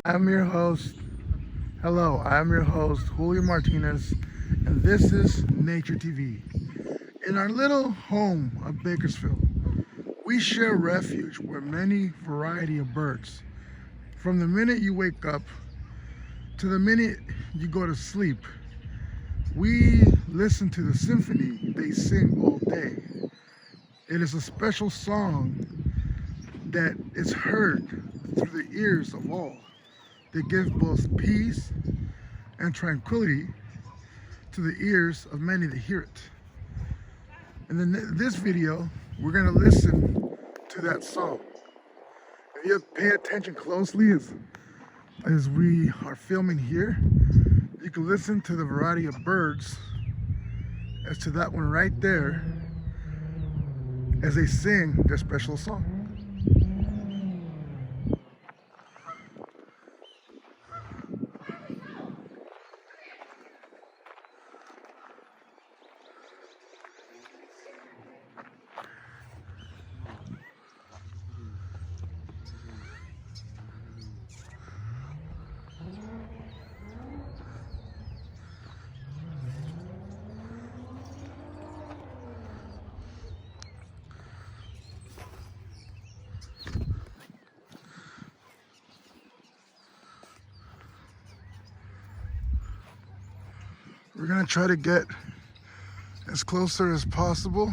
I'm your host. Hello, I'm your host, Julio Martinez, and this is Nature TV. In our little home of Bakersfield, we share refuge with many variety of birds. From the minute you wake up to the minute you go to sleep, we listen to the symphony they sing all day. It is a special song that is heard through the ears of all. They give both peace and tranquility to the ears of many that hear it. And in this video, we're going to listen to that song. If you pay attention closely as we are filming here, you can listen to the variety of birds as to that one right there as they sing their special song. We're gonna try to get as closer as possible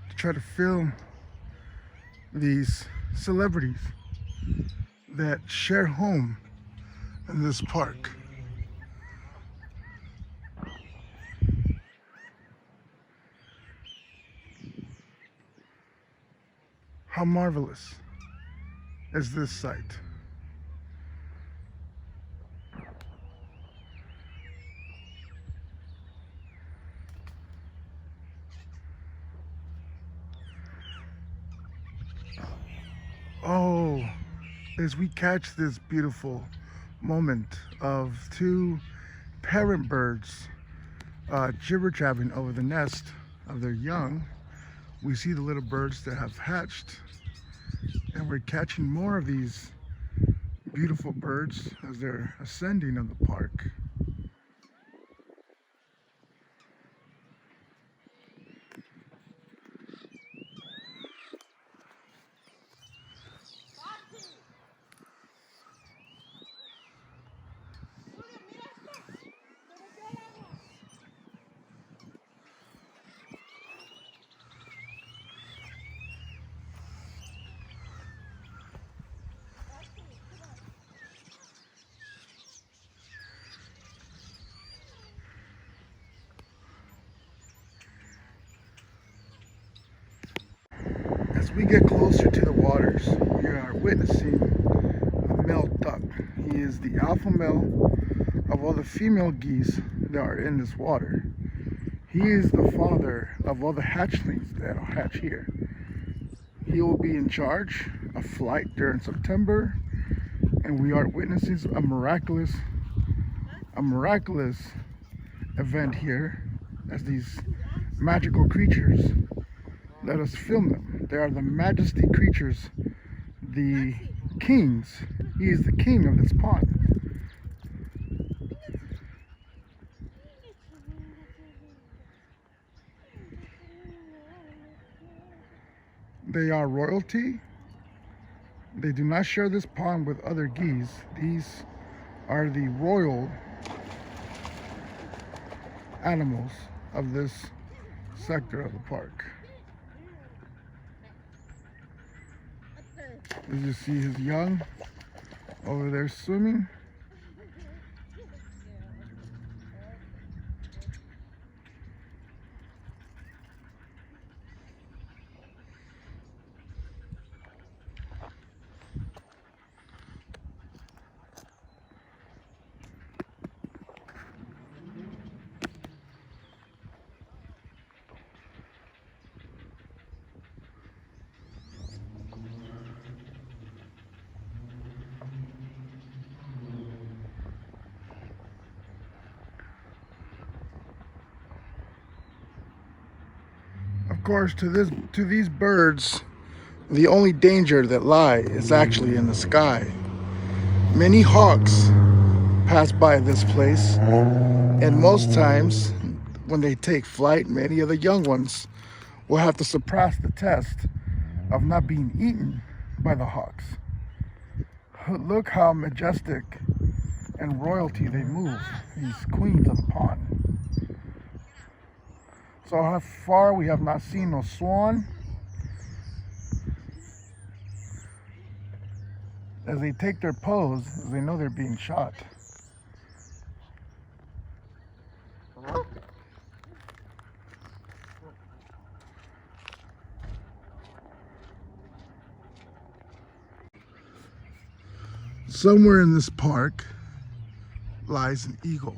to try to film these celebrities that share home in this park. How marvelous is this sight? Oh, as we catch this beautiful moment of two parent birds jibber-jabbing over the nest of their young, we see the little birds that have hatched, and we're catching more of these beautiful birds as they're ascending in the park. As we get closer to the waters, we are witnessing a male duck. He is the alpha male of all the female geese that are in this water. He is the father of all the hatchlings that will hatch here. He will be in charge of flight during September, and we are witnessing a miraculous event here as these magical creatures let us film them. They are the Majestic creatures, the kings. He is the king of this pond. They are royalty. They do not share this pond with other geese. These are the royal animals of this sector of the park. As you see his young over there swimming. Of course, to these birds, the only danger that lie is actually in the sky. Many hawks pass by this place, and most times when they take flight, many of the young ones will have to surpass the test of not being eaten by the hawks. Look how majestic and royalty they move, these queens of the pond. So how far we have not seen no swan. As they take their pose, they know they're being shot. Somewhere in this park lies an eagle.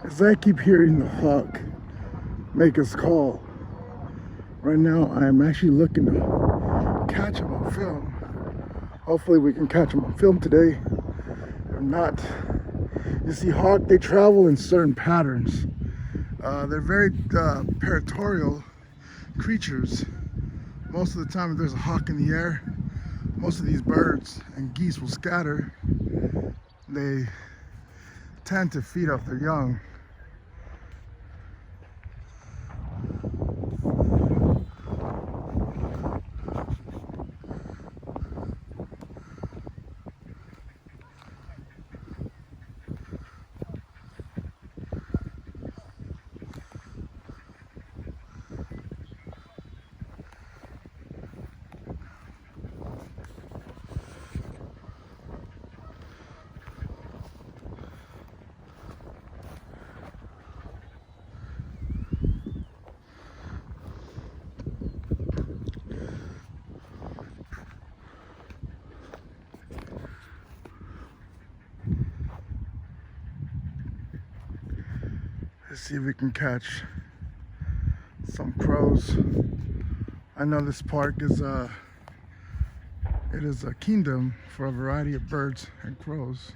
As I keep hearing the hawk make his call, right now I'm actually looking to catch him on film. Hopefully we can catch him on film today. If not, you see hawk, they travel in certain patterns. They're very territorial creatures. Most of the time if there's a hawk in the air, most of these birds and geese will scatter. They tend to feed off their young. Let's see if we can catch some crows. I know this park is it is a kingdom for a variety of birds and crows.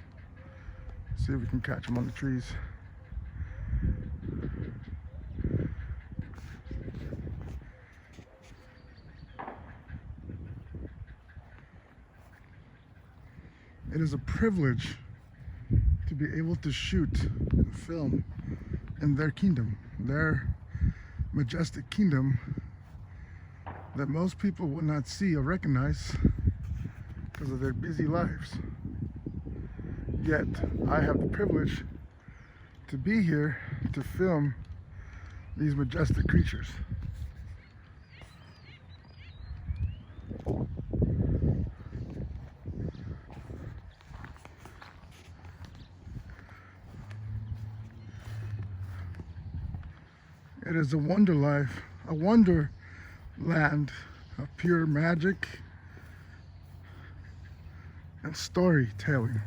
See if we can catch them on the trees. It is a privilege to be able to shoot and film in their kingdom, their majestic kingdom that most people would not see or recognize because of their busy lives. Yet I have the privilege to be here to film these majestic creatures. It is a wonder life, a wonderland of pure magic and storytelling.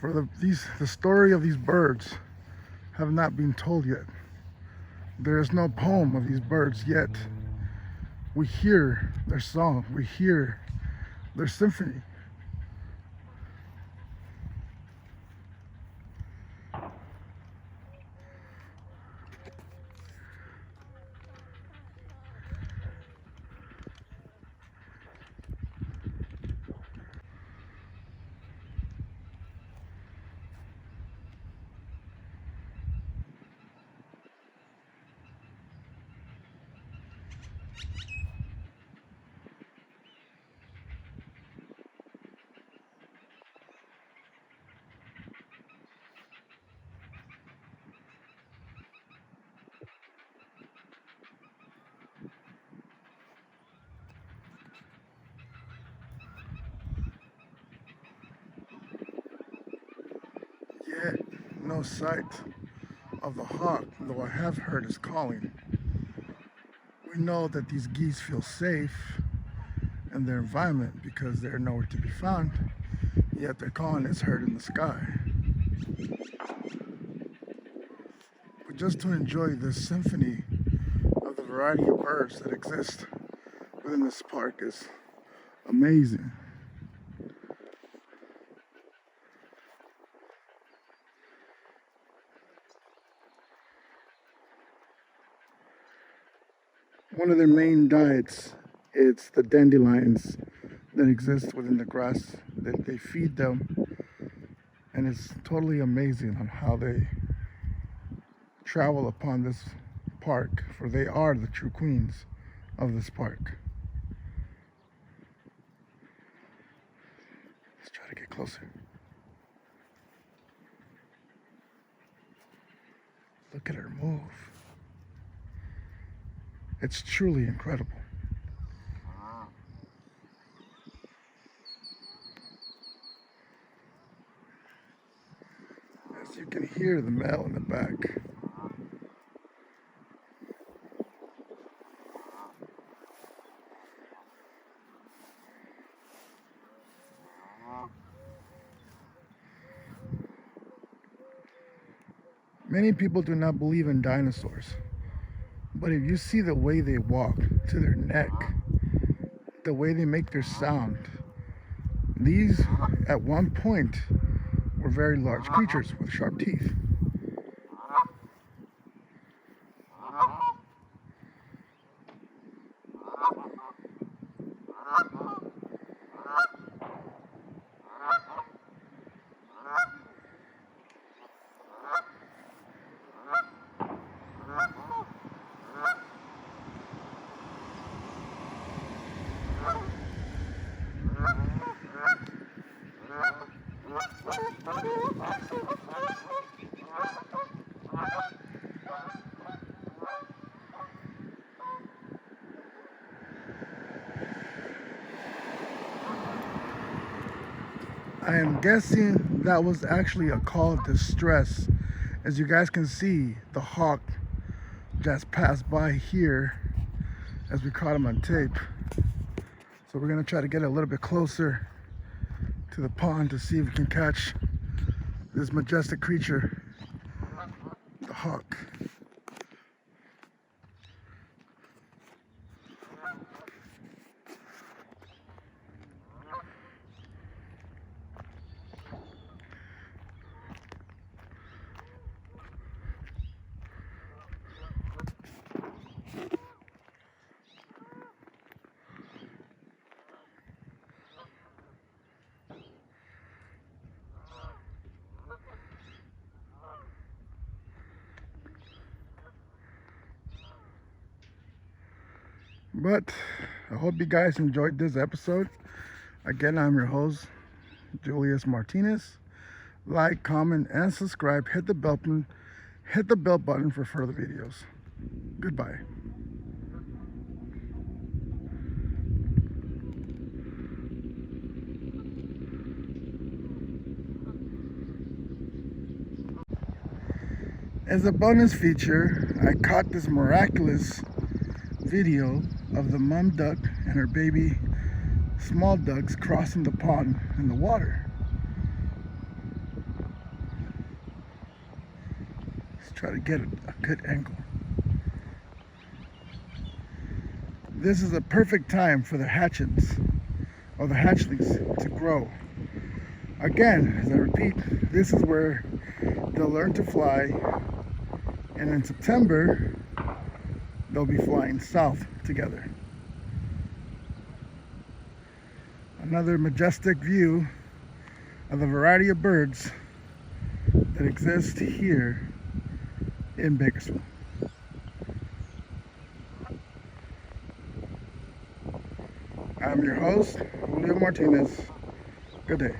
For the story of these birds have not been told yet. There is no poem of these birds yet. We hear their song, we hear their symphony. no sight of the hawk, though I have heard his calling. We know that these geese feel safe in their environment because they're nowhere to be found, yet their calling is heard in the sky. But just to enjoy this symphony of the variety of birds that exist within this park is amazing. One of their main diets is the dandelions that exist within the grass that they feed them, and it's totally amazing on how they travel upon this park, for they are the true queens of this park. Let's try to get closer. Look at her move. It's truly incredible. As you can hear the male in the back. Many people do not believe in dinosaurs. But if you see the way they walk to their neck, the way they make their sound, these at one point were very large creatures with sharp teeth. I am guessing that was actually a call of distress. As you guys can see, the hawk just passed by here as we caught him on tape. So we're gonna try to get a little bit closer to the pond to see if we can catch this majestic creature, the hawk. But I hope you guys enjoyed this episode. Again, I'm your host, Julius Martinez. Like, comment, and subscribe. Hit the bell button for further videos. Goodbye. As a bonus feature, I caught this miraculous video of the mom duck and her baby small ducks crossing the pond in the water. Let's try to get a good angle. This is a perfect time for the hatchings or the hatchlings to grow. Again, as I repeat, this is where they'll learn to fly, and in September they'll be flying south together. Another majestic view of the variety of birds that exist here in Bakersfield. I'm your host, Julio Martinez. Good day.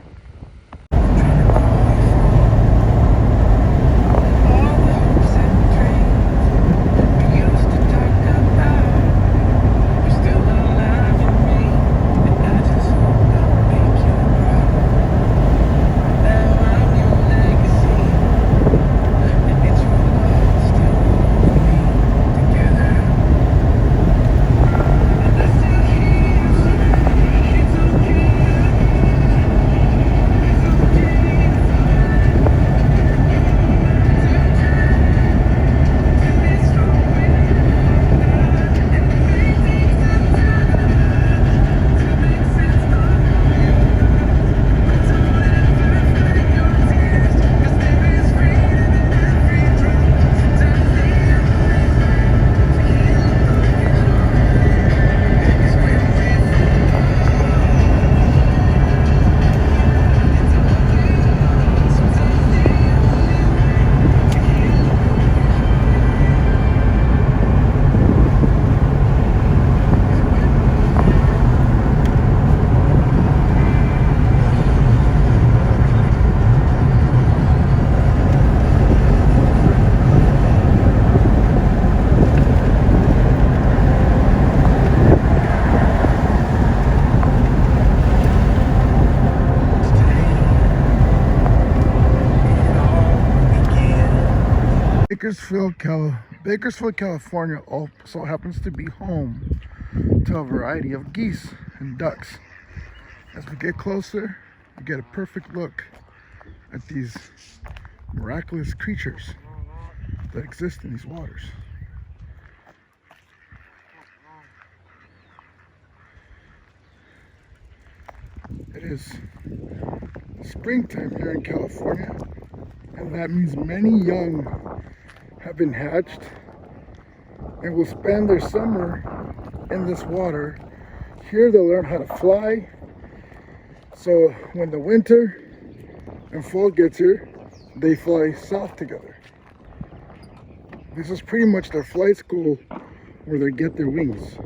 Bakersfield, California also happens to be home to a variety of geese and ducks. As we get closer, we get a perfect look at these miraculous creatures that exist in these waters. It is springtime here in California, and that means many young have been hatched and will spend their summer in this water. Here they'll learn how to fly, so when the winter and fall gets here, they fly south together. This is pretty much their flight school where they get their wings.